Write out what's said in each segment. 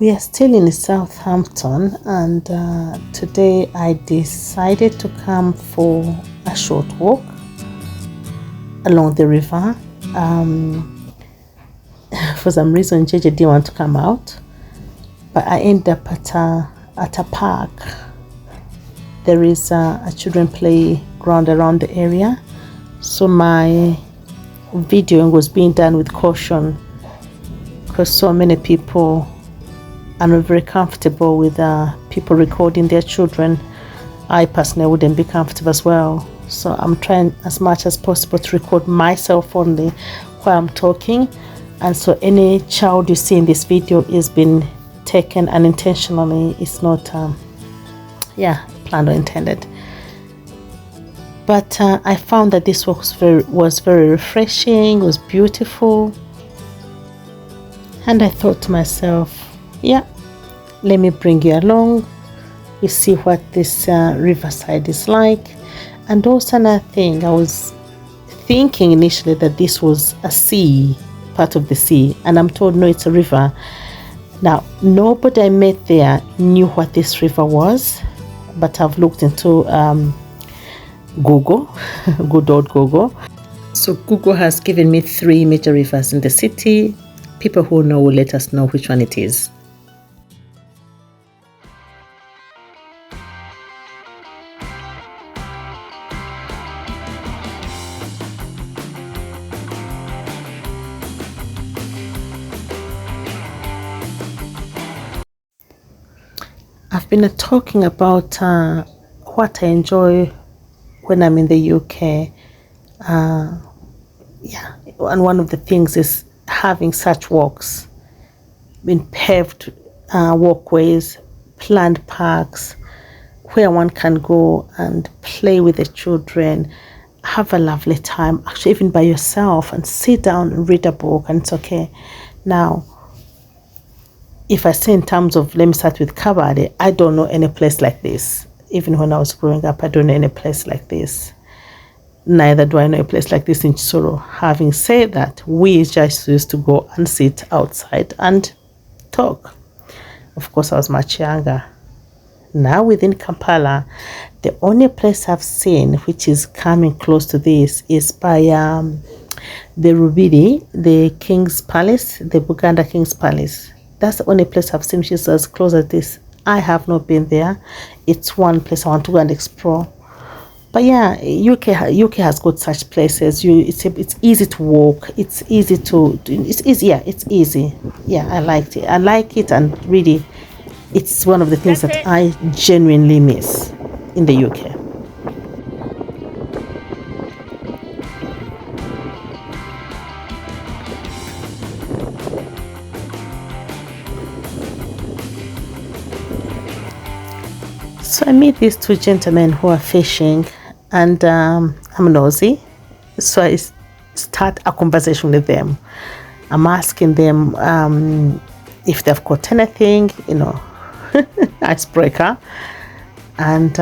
We are still in Southampton, and today I decided to come for a short walk along the river. For some reason, JJ didn't want to come out, but I ended up at a park. There is a children playground around the area, so my videoing was being done with caution because so many people are not very comfortable with people recording their children. I personally wouldn't be comfortable as well, so I'm trying as much as possible to record myself only while I'm talking, and so any child you see in this video is been taken unintentionally. It's not planned or intended. But I found that this was very refreshing, was beautiful, and I thought to myself, let me bring you along. You see what this riverside is like. And also another thing, I was thinking initially that this was a sea, part of the sea, and I'm told no, it's a river. Now, nobody I met there knew what this river was, but I've looked into Google, good old Google. So Google has given me 3 major rivers in the city. People who know will let us know which one it is. I've been talking about what I enjoy when I'm in the UK. And one of the things is having such walks in paved walkways, planned parks, where one can go and play with the children, have a lovely time, actually even by yourself, and sit down and read a book, and it's okay. Now, if I say in terms of, let me start with Kabade, I don't know any place like this. Even when I was growing up, I don't know any place like this. Neither do I know a place like this in Chisoro. Having said that, we just used to go and sit outside and talk. Of course, I was much younger. Now within Kampala, the only place I've seen which is coming close to this is by the Rubidi, the King's Palace, the Uganda King's Palace. That's the only place I've seen which is as close as this. I have not been there. It's one place I want to go and explore. But UK has got such places. It's easy to walk. It's easy to. It's easy. It's easy. I liked it. I like it, and really, it's one of the things that I genuinely miss in the UK. So I meet these 2 gentlemen who are fishing, and I'm nosy, so I start a conversation with them. I'm asking them if they've caught anything, icebreaker, and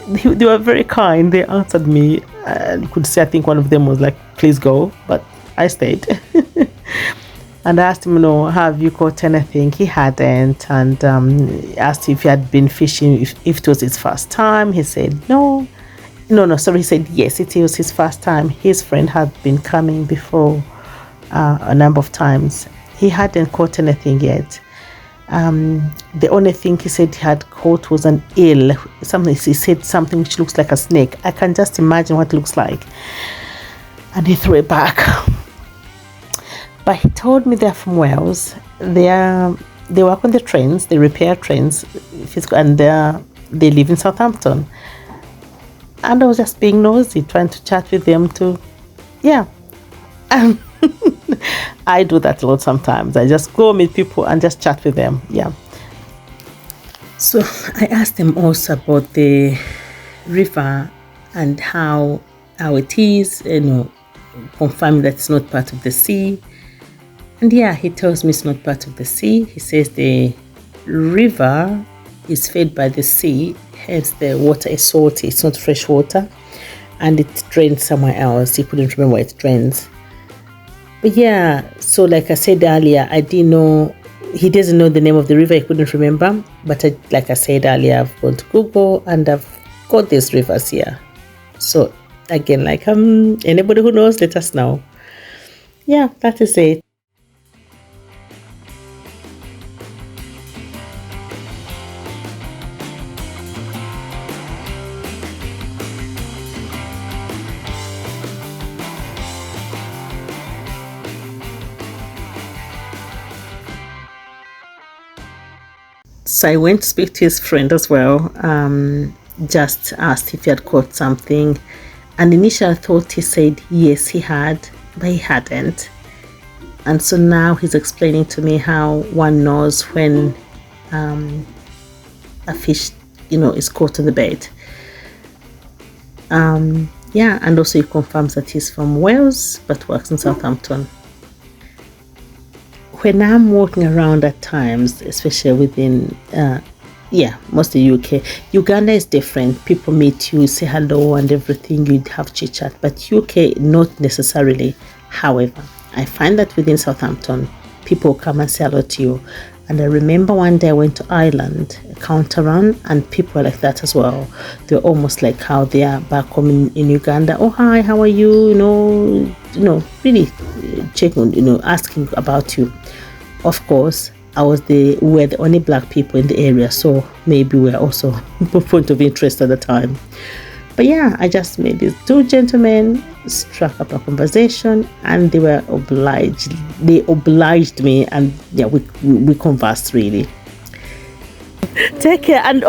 they were very kind. They answered me. You could say I think one of them was like, "Please go," but I stayed. And I asked him, have you caught anything? He hadn't. And asked if he had been fishing, if it was his first time. He said, no. Sorry, he said, yes, it was his first time. His friend had been coming before a number of times. He hadn't caught anything yet. The only thing he said he had caught was an eel. He said something which looks like a snake. I can just imagine what it looks like. And he threw it back. But he told me they're from Wales. They work on the trains, they repair trains, and they live in Southampton. And I was just being nosy, trying to chat with them too. I do that a lot sometimes. I just go meet people and just chat with them. So I asked them also about the river and how it is, confirming that it's not part of the sea. And he tells me it's not part of the sea. He says the river is fed by the sea, hence the water is salty. It's not fresh water, and it drains somewhere else. He couldn't remember where it drains. But so like I said earlier, I didn't know he doesn't know the name of the river. He couldn't remember. But like I said earlier, I've gone to Google and I've got these rivers here. So again, like anybody who knows, let us know. Yeah, that is it. So I went to speak to his friend as well, just asked if he had caught something. And initially I thought he said yes, he had, but he hadn't. And so now he's explaining to me how one knows when a fish, is caught on the bait. Yeah, and also he confirms that he's from Wales, but works in Southampton. When I'm walking around at times, especially within, mostly UK, Uganda is different. People meet you, say hello and everything, you'd have chit chat. But UK, not necessarily. However, I find that within Southampton, people come and say hello to you. And I remember one day I went to Ireland, a counter run, and people were like that as well. They're almost like how they are back home in Uganda. Oh, hi, how are you? Really checking, asking about you. Of course, we're the only black people in the area, so maybe we're also a point of interest at the time. But yeah, I just made these two gentlemen, struck up a conversation, and they were obliged. They obliged me, and yeah, we conversed really. Take care, and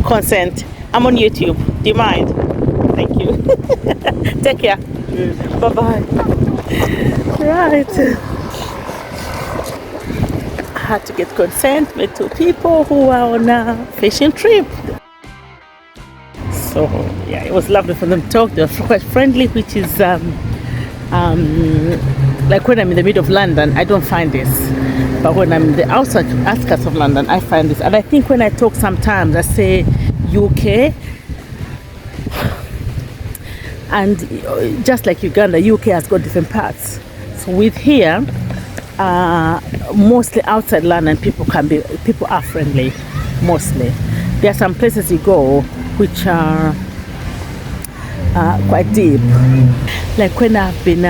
consent. I'm on YouTube. Do you mind? Thank you. Take care. Bye bye. Right. I had to get consent with two people who were on a fishing trip. So yeah, it was lovely for them to talk. They were quite friendly, which is like when I'm in the middle of London, I don't find this. But when I'm in the outskirts of London, I find this. And I think when I talk sometimes, I say UK. And just like Uganda, UK has got different parts. So with here, mostly outside London, people are friendly, mostly. There are some places you go which are quite deep. Like when I've been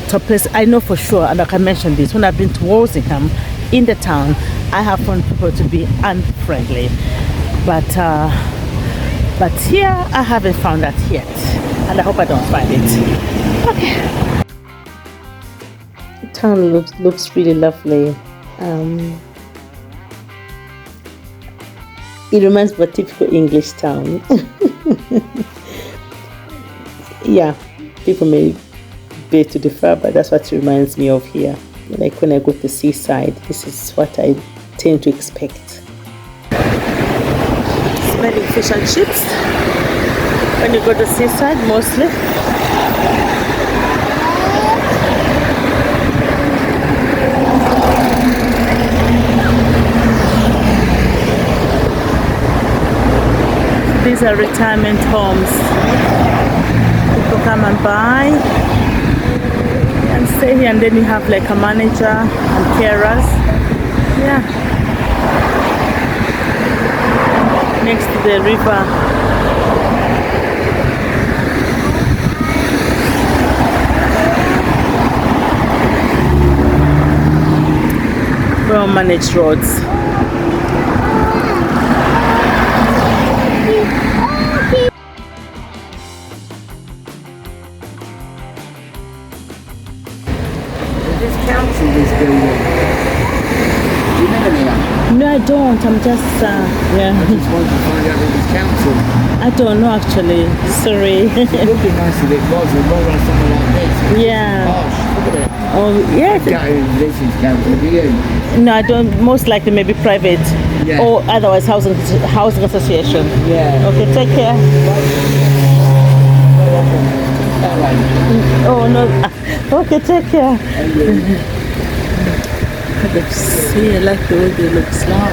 to a place, I know for sure, and I can mention this, when I've been to Walsingham, in the town, I have found people to be unfriendly. But here, I haven't found that yet. And I hope I don't find it. Okay. The town looks really lovely. It reminds me of a typical English town. Yeah, people may beg to differ, but that's what it reminds me of here. Like when I go to the seaside, this is what I tend to expect. Smelling fish and chips. When you go to the seaside, mostly. These are retirement homes. People come and buy and stay here, and then you have like a manager and carers. Yeah. Next to the river. Well managed roads. This council is building. Do you know any of that? No, I don't. I'm just yeah. I just wanted to find out if it's council. I don't know actually. Sorry. It would be nice if it was. We'd rather have something like this. Yeah. Gosh, look at it. Oh yeah. This is council, do you? No, I don't. Most likely maybe private, Yeah. or otherwise housing association. Yeah. Okay, take care. That way. Oh no. Okay, take care. Let's see. I like the way they look now.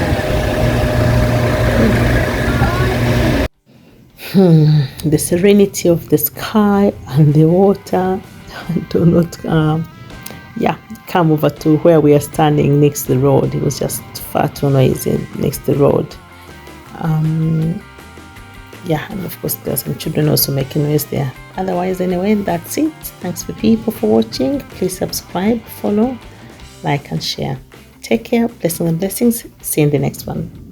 The serenity of the sky and the water do not come over to where we are standing next to the road. It was just far too noisy next to the road. Yeah, and of course there are some children also making noise there. Otherwise, anyway, that's it. Thanks for people for watching. Please subscribe, follow, like and share. Take care. Blessings and blessings. See you in the next one.